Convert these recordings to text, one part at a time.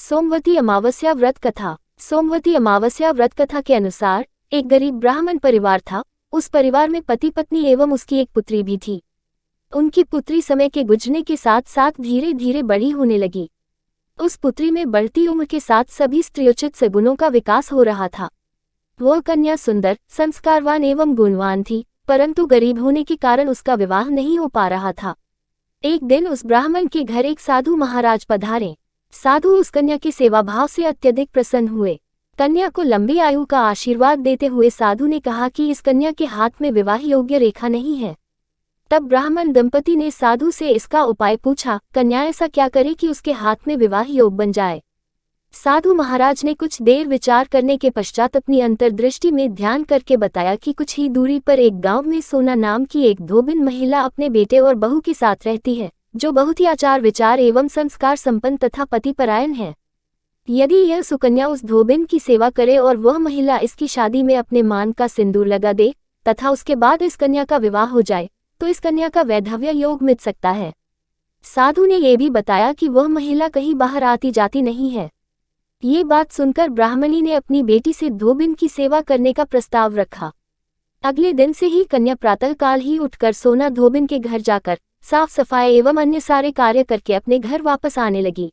सोमवती अमावस्या व्रत कथा। सोमवती अमावस्या व्रत कथा के अनुसार एक गरीब ब्राह्मण परिवार था। उस परिवार में पति पत्नी एवं उसकी एक पुत्री भी थी। उनकी पुत्री समय के गुजरने के साथ साथ धीरे धीरे बड़ी होने लगी। उस पुत्री में बढ़ती उम्र के साथ सभी स्त्रियोचित सगुणों का विकास हो रहा था। वह कन्या सुंदर, संस्कारवान एवं गुणवान थी, परंतु गरीब होने के कारण उसका विवाह नहीं हो पा रहा था। एक दिन उस ब्राह्मण के घर एक साधु महाराज पधारे। साधु उस कन्या के सेवा भाव से अत्यधिक प्रसन्न हुए। कन्या को लंबी आयु का आशीर्वाद देते हुए साधु ने कहा कि इस कन्या के हाथ में विवाह योग्य रेखा नहीं है। तब ब्राह्मण दंपति ने साधु से इसका उपाय पूछा। कन्या ऐसा क्या करे कि उसके हाथ में विवाह योग बन जाए। साधु महाराज ने कुछ देर विचार करने के पश्चात अपनी अंतर्दृष्टि में ध्यान करके बताया कि कुछ ही दूरी पर एक गांव में सोना नाम की एक धोबिन महिला अपने बेटे और बहू के साथ रहती है, जो बहुत ही आचार विचार एवं संस्कार संपन्न तथा पतिपरायण है। यदि यह सुकन्या उस धोबिन की सेवा करे और वह महिला इसकी शादी में अपने मान का सिंदूर लगा दे तथा उसके बाद इस कन्या का विवाह हो जाए, तो इस कन्या का वैधव्य योग मिट सकता है। साधु ने यह भी बताया कि वह महिला कहीं बाहर आती जाती नहीं है। ये बात सुनकर ब्राह्मणी ने अपनी बेटी से धोबिन की सेवा करने का प्रस्ताव रखा। अगले दिन से ही कन्या प्रातःकाल ही उठकर सोना धोबिन के घर जाकर साफ सफाई एवं अन्य सारे कार्य करके अपने घर वापस आने लगी।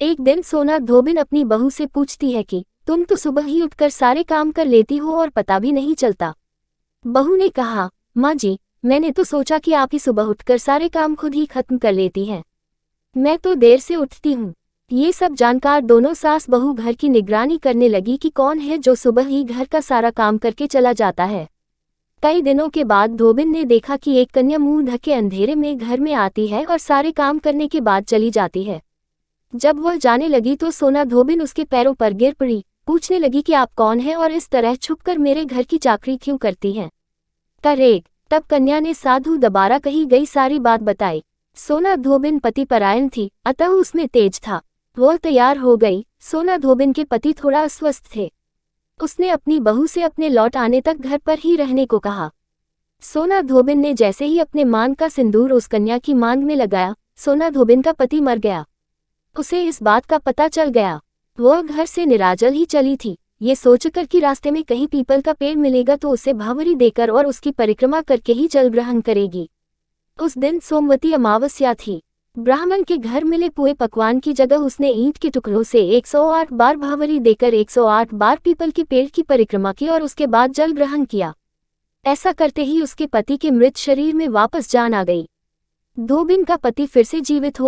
एक दिन सोना धोबिन अपनी बहू से पूछती है कि तुम तो सुबह ही उठकर सारे काम कर लेती हो और पता भी नहीं चलता। बहू ने कहा, माँ जी, मैंने तो सोचा कि आप ही सुबह उठकर सारे काम खुद ही खत्म कर लेती हैं। मैं तो देर से उठती हूँ। ये सब जानकार दोनों सास बहू घर की निगरानी करने लगी कि कौन है जो सुबह ही घर का सारा काम करके चला जाता है। कई दिनों के बाद धोबिन ने देखा कि एक कन्या मुंह ढके अंधेरे में घर में आती है और सारे काम करने के बाद चली जाती है। जब वह जाने लगी तो सोना धोबिन उसके पैरों पर गिर पड़ी। पूछने लगी कि आप कौन हैं और इस तरह छुपकर मेरे घर की चाकरी क्यों करती हैं। करेग। तब कन्या ने साधु दोबारा कही गई सारी बात बताई। सोना धोबिन पतिपरायण थी, अतः उसमें तेज था। वह तैयार हो गई। सोना धोबिन के पति थोड़ा अस्वस्थ थे। उसने अपनी बहू से अपने लौट आने तक घर पर ही रहने को कहा। सोना धोबिन ने जैसे ही अपने मांग का सिंदूर उस कन्या की मांग में लगाया, सोना धोबिन का पति मर गया। उसे इस बात का पता चल गया। वह घर से निराजल ही चली थी, ये सोचकर कि रास्ते में कहीं पीपल का पेड़ मिलेगा तो उसे भावरी देकर और उसकी परिक्रमा करके ही जल ग्रहण करेगी। उस दिन सोमवती अमावस्या थी। ब्राह्मण के घर मिले पुए पकवान की जगह उसने ईंट के टुकड़ों से 108 बार भावरी देकर 108 बार पीपल के पेड़ की परिक्रमा की और उसके बाद जल ग्रहण किया। ऐसा करते ही उसके पति के मृत शरीर में वापस जान आ गई। धोबिन का पति फिर से जीवित हो